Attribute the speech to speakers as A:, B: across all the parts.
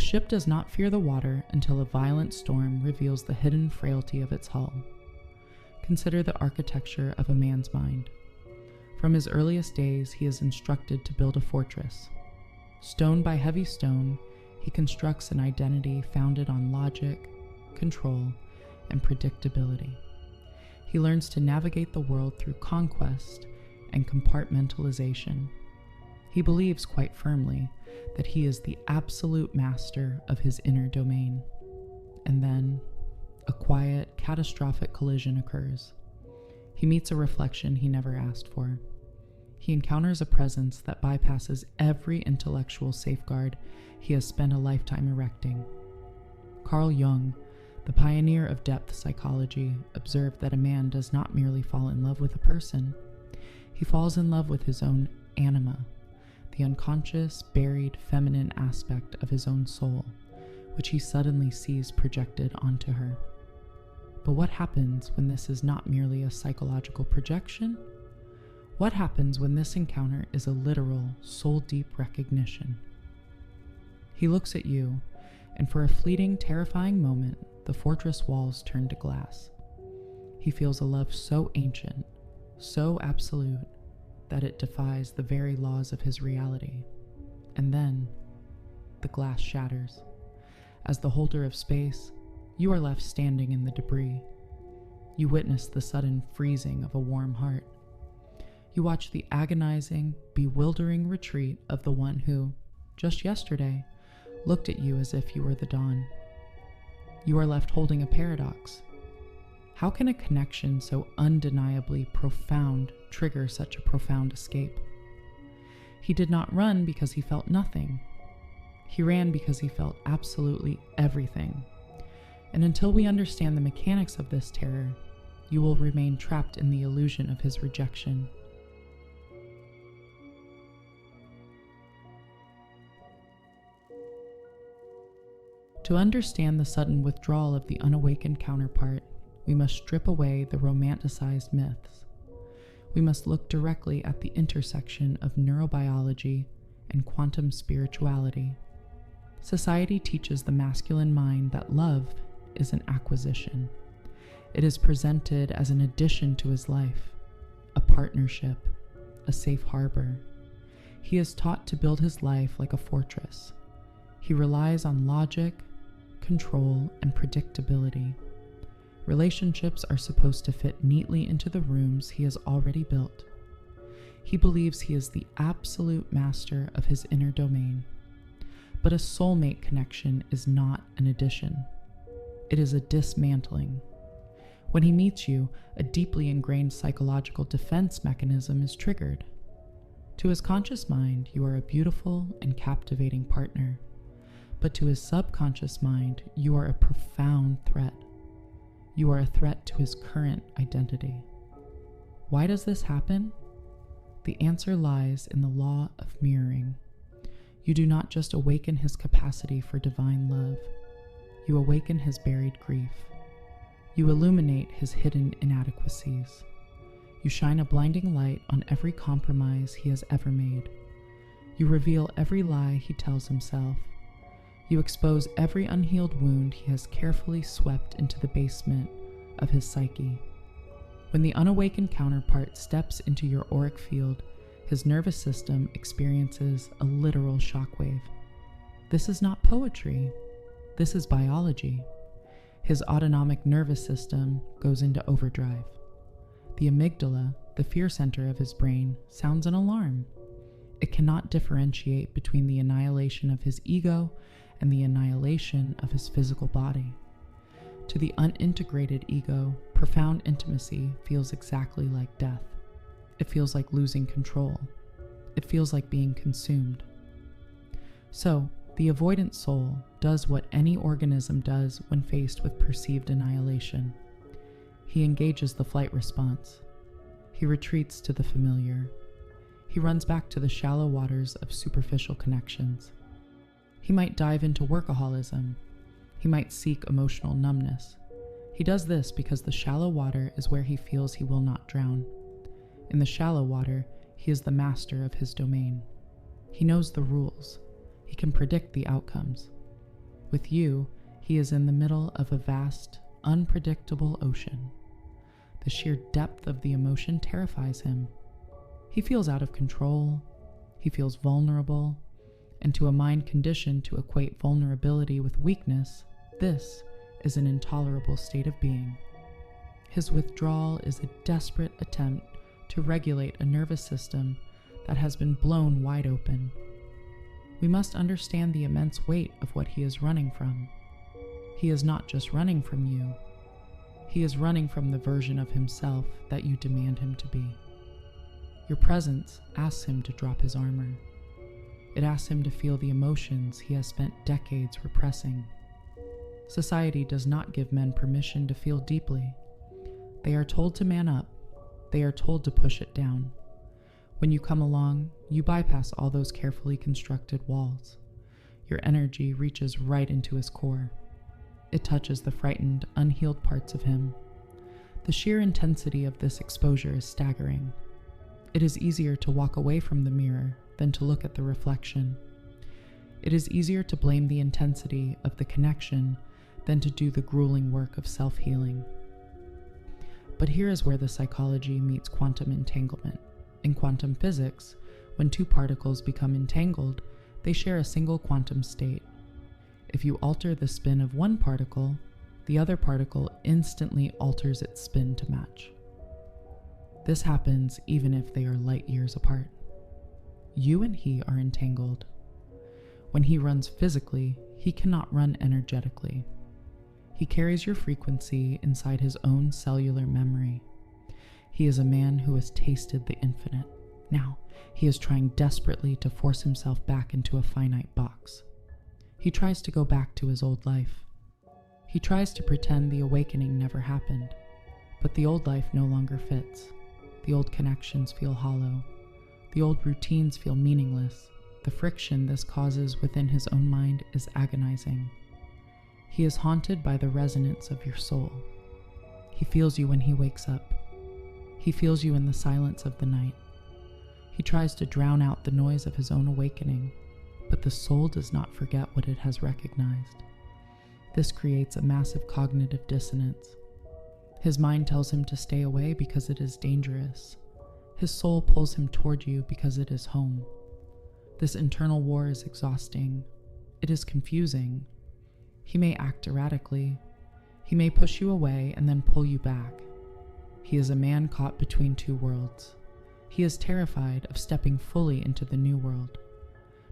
A: ship does not fear the water until a violent storm reveals the hidden frailty of its hull. Consider the architecture of a man's mind. From his earliest days, he is instructed to build a fortress. Stone by heavy stone, he constructs an identity founded on logic, control, and predictability. He learns to navigate the world through conquest and compartmentalization. He believes quite firmly that he is the absolute master of his inner domain. And then, a quiet, catastrophic collision occurs. He meets a reflection he never asked for. He encounters a presence that bypasses every intellectual safeguard he has spent a lifetime erecting. Carl Jung, the pioneer of depth psychology, observed that a man does not merely fall in love with a person. He falls in love with his own anima, the unconscious, buried, feminine aspect of his own soul, which he suddenly sees projected onto her. But what happens when this is not merely a psychological projection? What happens when this encounter is a literal, soul-deep recognition? He looks at you, and for a fleeting, terrifying moment, the fortress walls turn to glass. He feels a love so ancient, so absolute, that it defies the very laws of his reality. And then, the glass shatters. As the holder of space, you are left standing in the debris. You witness the sudden freezing of a warm heart. You watch the agonizing, bewildering retreat of the one who, just yesterday, looked at you as if you were the dawn. You are left holding a paradox. How can a connection so undeniably profound trigger such a profound escape? He did not run because he felt nothing. He ran because he felt absolutely everything. And until we understand the mechanics of this terror, you will remain trapped in the illusion of his rejection. To understand the sudden withdrawal of the unawakened counterpart, we must strip away the romanticized myths. We must look directly at the intersection of neurobiology and quantum spirituality. Society teaches the masculine mind that love is an acquisition. It is presented as an addition to his life, a partnership, a safe harbor. He is taught to build his life like a fortress. He relies on logic, control, and predictability. Relationships are supposed to fit neatly into the rooms he has already built. He believes he is the absolute master of his inner domain. But a soulmate connection is not an addition. It is a dismantling. When he meets you, a deeply ingrained psychological defense mechanism is triggered. To his conscious mind, you are a beautiful and captivating partner. But to his subconscious mind, you are a profound threat. You are a threat to his current identity. Why does this happen? The answer lies in the law of mirroring. You do not just awaken his capacity for divine love. You awaken his buried grief. You illuminate his hidden inadequacies. You shine a blinding light on every compromise he has ever made. You reveal every lie he tells himself. You expose every unhealed wound he has carefully swept into the basement of his psyche. When the unawakened counterpart steps into your auric field, his nervous system experiences a literal shockwave. This is not poetry. This is biology. His autonomic nervous system goes into overdrive. The amygdala, the fear center of his brain, sounds an alarm. It cannot differentiate between the annihilation of his ego and the annihilation of his physical body. To the unintegrated ego, profound intimacy feels exactly like death. It feels like losing control. It feels like being consumed. So, the avoidant soul does what any organism does when faced with perceived annihilation. He engages the flight response. He retreats to the familiar. He runs back to the shallow waters of superficial connections. He might dive into workaholism. He might seek emotional numbness. He does this because the shallow water is where he feels he will not drown. In the shallow water, he is the master of his domain. He knows the rules. He can predict the outcomes. With you, he is in the middle of a vast, unpredictable ocean. The sheer depth of the emotion terrifies him. He feels out of control, he feels vulnerable, and to a mind conditioned to equate vulnerability with weakness, this is an intolerable state of being. His withdrawal is a desperate attempt to regulate a nervous system that has been blown wide open. We must understand the immense weight of what he is running from. He is not just running from you. He is running from the version of himself that you demand him to be. Your presence asks him to drop his armor. It asks him to feel the emotions he has spent decades repressing. Society does not give men permission to feel deeply. They are told to man up. They are told to push it down. When you come along, you bypass all those carefully constructed walls. Your energy reaches right into his core. It touches the frightened, unhealed parts of him. The sheer intensity of this exposure is staggering. It is easier to walk away from the mirror than to look at the reflection. It is easier to blame the intensity of the connection than to do the grueling work of self-healing. But here is where the psychology meets quantum entanglement. In quantum physics, when two particles become entangled, they share a single quantum state. If you alter the spin of one particle, the other particle instantly alters its spin to match. This happens even if they are light years apart. You and he are entangled. When he runs physically, he cannot run energetically. He carries your frequency inside his own cellular memory. He is a man who has tasted the infinite. Now, he is trying desperately to force himself back into a finite box. He tries to go back to his old life. He tries to pretend the awakening never happened, but the old life no longer fits. The old connections feel hollow. The old routines feel meaningless. The friction this causes within his own mind is agonizing. He is haunted by the resonance of your soul. He feels you when he wakes up. He feels you in the silence of the night. He tries to drown out the noise of his own awakening, but the soul does not forget what it has recognized. This creates a massive cognitive dissonance. His mind tells him to stay away because it is dangerous. His soul pulls him toward you because it is home. This internal war is exhausting. It is confusing. He may act erratically. He may push you away and then pull you back. He is a man caught between two worlds. He is terrified of stepping fully into the new world,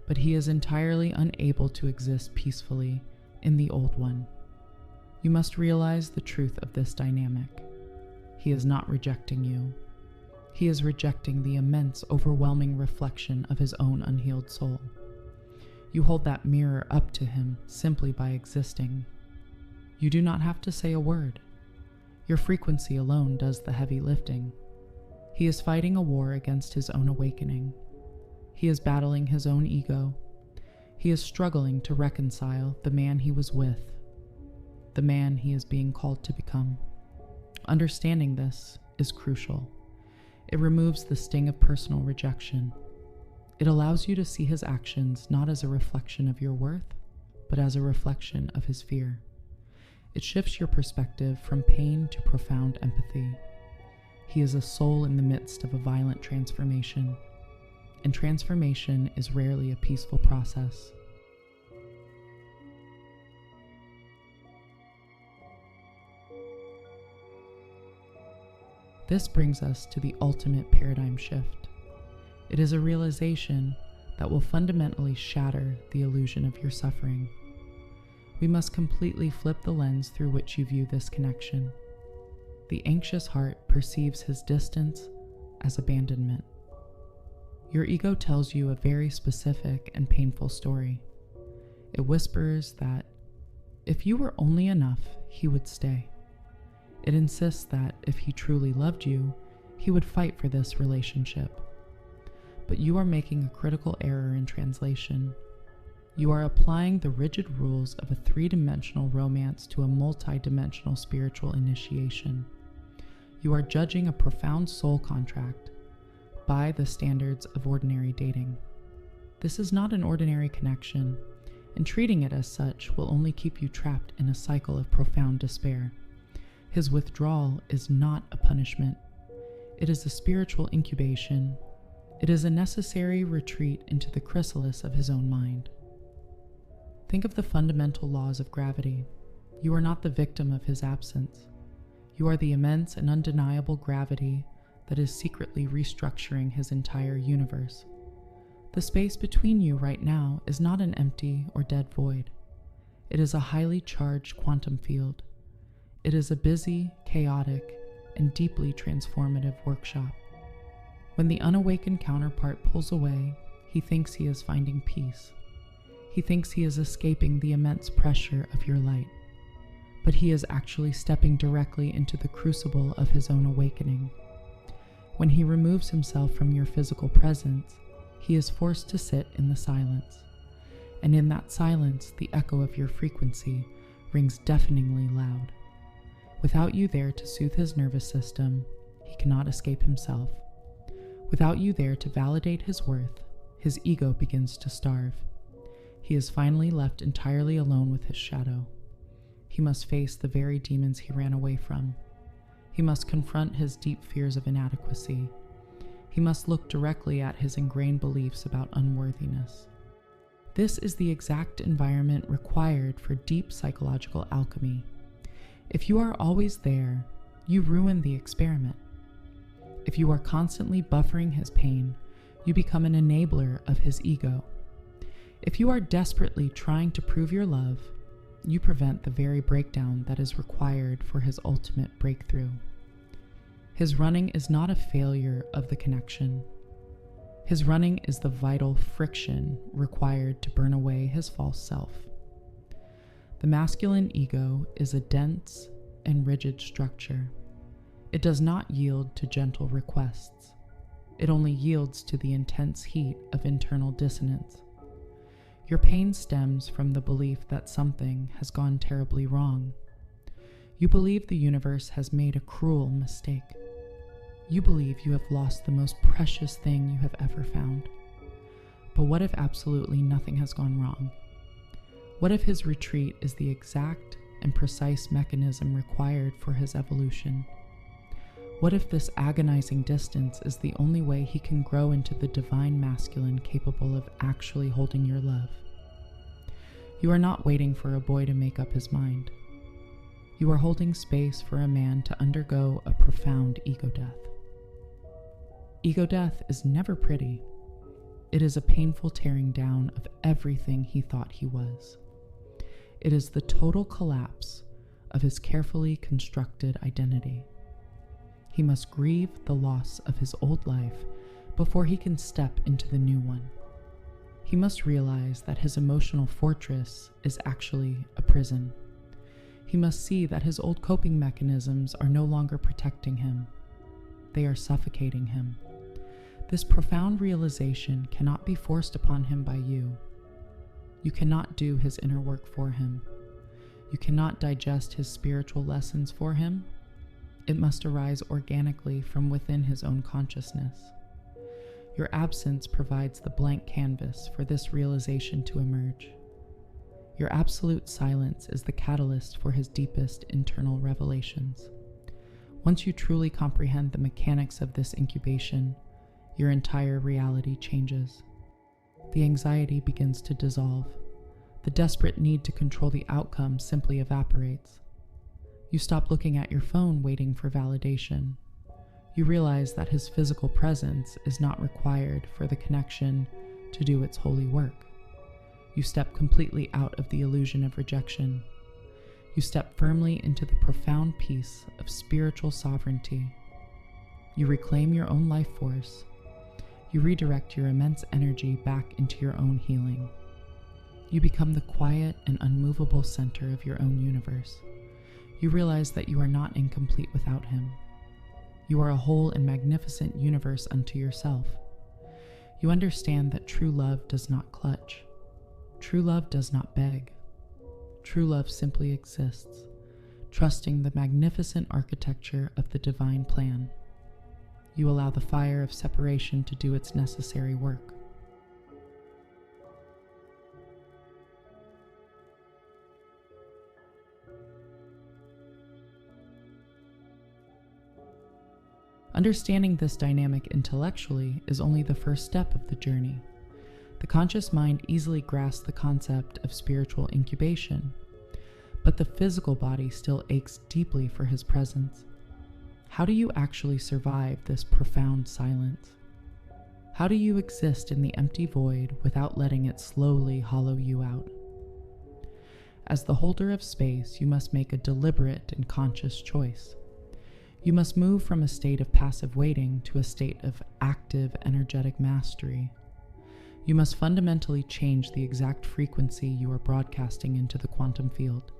A: but he is entirely unable to exist peacefully in the old one. You must realize the truth of this dynamic. He is not rejecting you. He is rejecting the immense, overwhelming reflection of his own unhealed soul. You hold that mirror up to him simply by existing. You do not have to say a word. Your frequency alone does the heavy lifting. He is fighting a war against his own awakening. He is battling his own ego. He is struggling to reconcile the man he was with, the man he is being called to become. Understanding this is crucial. It removes the sting of personal rejection. It allows you to see his actions not as a reflection of your worth, but as a reflection of his fear. It shifts your perspective from pain to profound empathy. He is a soul in the midst of a violent transformation, and transformation is rarely a peaceful process. This brings us to the ultimate paradigm shift. It is a realization that will fundamentally shatter the illusion of your suffering. We must completely flip the lens through which you view this connection. The anxious heart perceives his distance as abandonment. Your ego tells you a very specific and painful story. It whispers that if you were only enough, he would stay. It insists that if he truly loved you, he would fight for this relationship. But you are making a critical error in translation. You are applying the rigid rules of a three-dimensional romance to a multi-dimensional spiritual initiation. You are judging a profound soul contract by the standards of ordinary dating. This is not an ordinary connection. and treating it as such will only keep you trapped in a cycle of profound despair. His withdrawal is not a punishment. It is a spiritual incubation. It is a necessary retreat into the chrysalis of his own mind. Think of the fundamental laws of gravity. You are not the victim of his absence. You are the immense and undeniable gravity that is secretly restructuring his entire universe. The space between you right now is not an empty or dead void. It is a highly charged quantum field. It is a busy, chaotic, and deeply transformative workshop. When the unawakened counterpart pulls away, he thinks he is finding peace. He thinks he is escaping the immense pressure of your light. But he is actually stepping directly into the crucible of his own awakening. When he removes himself from your physical presence, he is forced to sit in the silence. And in that silence, the echo of your frequency rings deafeningly loud. Without you there to soothe his nervous system, he cannot escape himself. Without you there to validate his worth, his ego begins to starve. He is finally left entirely alone with his shadow. He must face the very demons he ran away from. He must confront his deep fears of inadequacy. He must look directly at his ingrained beliefs about unworthiness. This is the exact environment required for deep psychological alchemy. If you are always there, you ruin the experiment. If you are constantly buffering his pain, you become an enabler of his ego. If you are desperately trying to prove your love, you prevent the very breakdown that is required for his ultimate breakthrough. His running is not a failure of the connection. His running is the vital friction required to burn away his false self. The masculine ego is a dense and rigid structure. It does not yield to gentle requests. It only yields to the intense heat of internal dissonance. Your pain stems from the belief that something has gone terribly wrong. You believe the universe has made a cruel mistake. You believe you have lost the most precious thing you have ever found. But what if absolutely nothing has gone wrong? What if his retreat is the exact and precise mechanism required for his evolution? What if this agonizing distance is the only way he can grow into the divine masculine capable of actually holding your love? You are not waiting for a boy to make up his mind. You are holding space for a man to undergo a profound ego death. Ego death is never pretty. It is a painful tearing down of everything he thought he was. It is the total collapse of his carefully constructed identity. He must grieve the loss of his old life before he can step into the new one. He must realize that his emotional fortress is actually a prison. He must see that his old coping mechanisms are no longer protecting him. They are suffocating him. This profound realization cannot be forced upon him by you. You cannot do his inner work for him. You cannot digest his spiritual lessons for him. It must arise organically from within his own consciousness. Your absence provides the blank canvas for this realization to emerge. Your absolute silence is the catalyst for his deepest internal revelations. Once you truly comprehend the mechanics of this incubation, your entire reality changes. The anxiety begins to dissolve. The desperate need to control the outcome simply evaporates. You stop looking at your phone waiting for validation. You realize that his physical presence is not required for the connection to do its holy work. You step completely out of the illusion of rejection. You step firmly into the profound peace of spiritual sovereignty. You reclaim your own life force. You redirect your immense energy back into your own healing. You become the quiet and unmovable center of your own universe. You realize that you are not incomplete without him. You are a whole and magnificent universe unto yourself. You understand that true love does not clutch. True love does not beg. True love simply exists, trusting the magnificent architecture of the divine plan. You allow the fire of separation to do its necessary work. Understanding this dynamic intellectually is only the first step of the journey. The conscious mind easily grasps the concept of spiritual incubation, but the physical body still aches deeply for his presence. How do you actually survive this profound silence? How do you exist in the empty void without letting it slowly hollow you out? As the holder of space, you must make a deliberate and conscious choice. You must move from a state of passive waiting to a state of active, energetic mastery. You must fundamentally change the exact frequency you are broadcasting into the quantum field.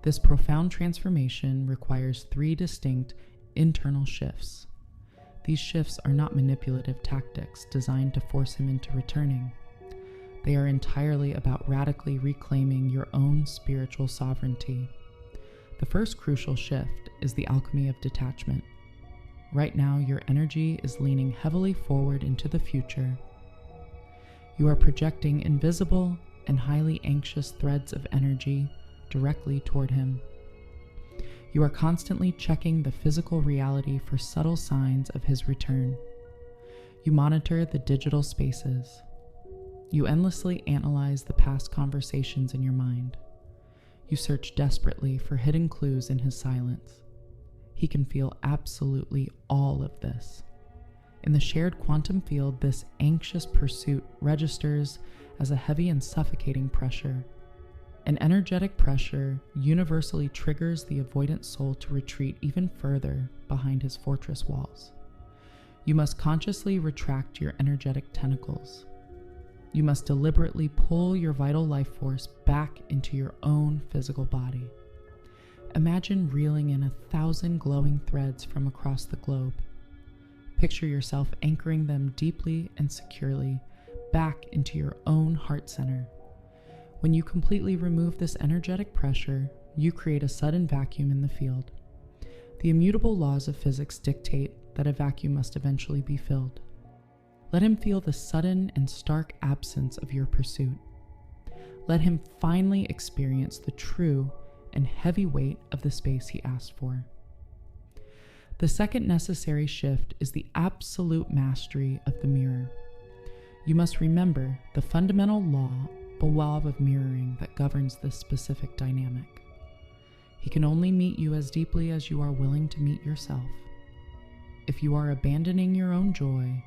A: This profound transformation requires 3 distinct internal shifts. These shifts are not manipulative tactics designed to force him into returning. They are entirely about radically reclaiming your own spiritual sovereignty. The first crucial shift is the alchemy of detachment. Right now, your energy is leaning heavily forward into the future. You are projecting invisible and highly anxious threads of energy directly toward him. You are constantly checking the physical reality for subtle signs of his return. You monitor the digital spaces. You endlessly analyze the past conversations in your mind. You search desperately for hidden clues in his silence. He can feel absolutely all of this. In the shared quantum field, this anxious pursuit registers as a heavy and suffocating pressure. An energetic pressure universally triggers the avoidant soul to retreat even further behind his fortress walls. You must consciously retract your energetic tentacles. You must deliberately pull your vital life force back into your own physical body. Imagine reeling in 1,000 glowing threads from across the globe. Picture yourself anchoring them deeply and securely back into your own heart center. When you completely remove this energetic pressure, you create a sudden vacuum in the field. The immutable laws of physics dictate that a vacuum must eventually be filled. Let him feel the sudden and stark absence of your pursuit. Let him finally experience the true and heavy weight of the space he asked for. The second necessary shift is the absolute mastery of the mirror. You must remember the fundamental law of mirroring that governs this specific dynamic. He can only meet you as deeply as you are willing to meet yourself. If you are abandoning your own joy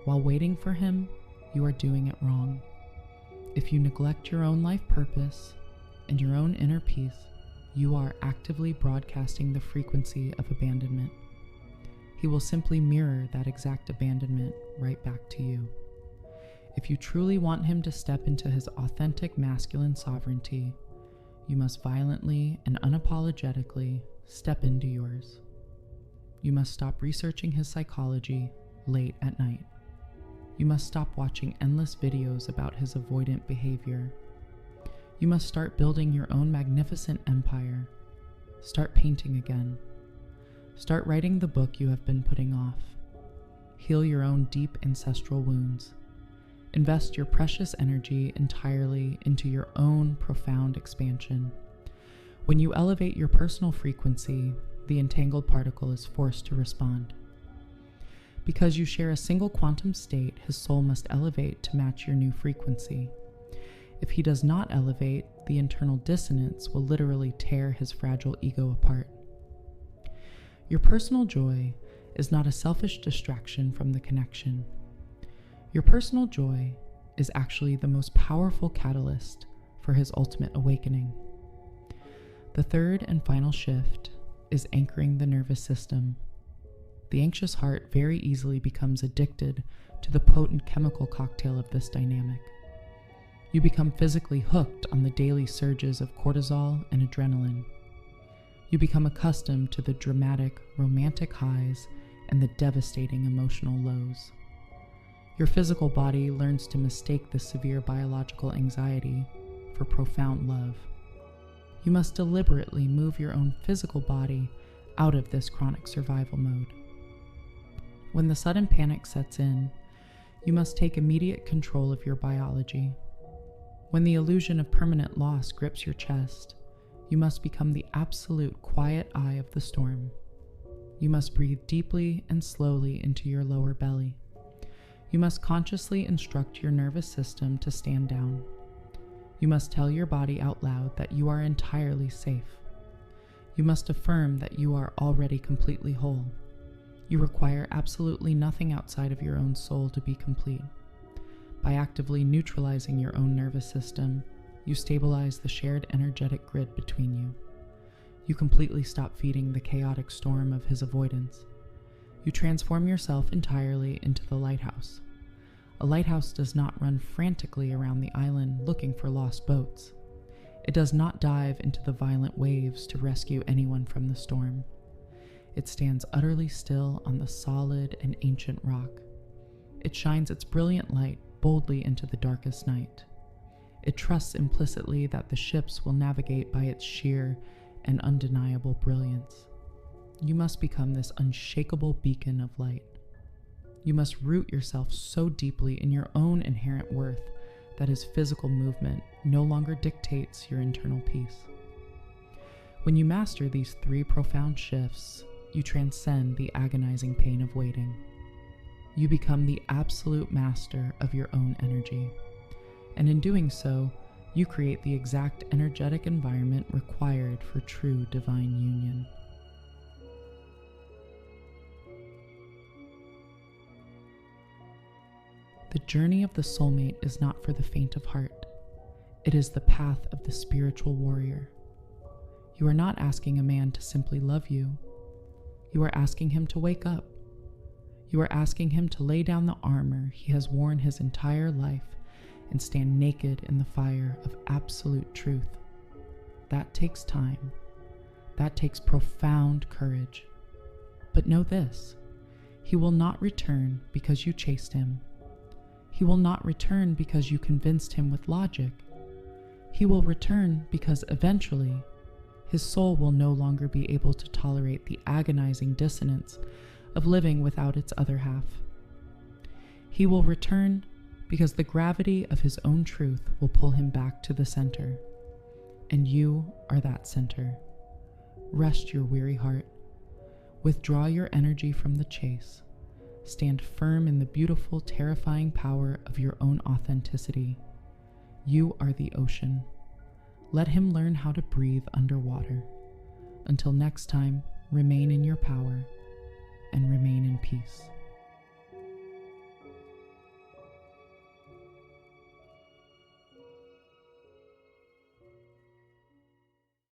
A: while waiting for him, you are doing it wrong. If you neglect your own life purpose and your own inner peace, you are actively broadcasting the frequency of abandonment. He will simply mirror that exact abandonment right back to you. If you truly want him to step into his authentic masculine sovereignty, you must violently and unapologetically step into yours. You must stop researching his psychology late at night. You must stop watching endless videos about his avoidant behavior. You must start building your own magnificent empire. Start painting again. Start writing the book you have been putting off. Heal your own deep ancestral wounds. Invest your precious energy entirely into your own profound expansion. When you elevate your personal frequency, the entangled particle is forced to respond. Because you share a single quantum state, his soul must elevate to match your new frequency. If he does not elevate, the internal dissonance will literally tear his fragile ego apart. Your personal joy is not a selfish distraction from the connection. Your personal joy is actually the most powerful catalyst for his ultimate awakening. The third and final shift is anchoring the nervous system. The anxious heart very easily becomes addicted to the potent chemical cocktail of this dynamic. You become physically hooked on the daily surges of cortisol and adrenaline. You become accustomed to the dramatic, romantic highs and the devastating emotional lows. Your physical body learns to mistake the severe biological anxiety for profound love. You must deliberately move your own physical body out of this chronic survival mode. When the sudden panic sets in, you must take immediate control of your biology. When the illusion of permanent loss grips your chest, you must become the absolute quiet eye of the storm. You must breathe deeply and slowly into your lower belly. You must consciously instruct your nervous system to stand down. You must tell your body out loud that you are entirely safe. You must affirm that you are already completely whole. You require absolutely nothing outside of your own soul to be complete. By actively neutralizing your own nervous system, you stabilize the shared energetic grid between you. You completely stop feeding the chaotic storm of his avoidance. You transform yourself entirely into the lighthouse. A lighthouse does not run frantically around the island looking for lost boats. It does not dive into the violent waves to rescue anyone from the storm. It stands utterly still on the solid and ancient rock. It shines its brilliant light boldly into the darkest night. It trusts implicitly that the ships will navigate by its sheer and undeniable brilliance. You must become this unshakable beacon of light. You must root yourself so deeply in your own inherent worth that his physical movement no longer dictates your internal peace. When you master these 3 profound shifts, you transcend the agonizing pain of waiting. You become the absolute master of your own energy, and in doing so, you create the exact energetic environment required for true divine union. The journey of the soulmate is not for the faint of heart. It is the path of the spiritual warrior. You are not asking a man to simply love you. You are asking him to wake up. You are asking him to lay down the armor he has worn his entire life and stand naked in the fire of absolute truth. That takes time. That takes profound courage. But know this, he will not return because you chased him. He will not return because you convinced him with logic. He will return because eventually his soul will no longer be able to tolerate the agonizing dissonance of living without its other half. He will return because the gravity of his own truth will pull him back to the center. And you are that center. Rest your weary heart. Withdraw your energy from the chase. Stand firm in the beautiful, terrifying power of your own authenticity. You are the ocean. Let him learn how to breathe underwater. Until next time, remain in your power and remain in peace.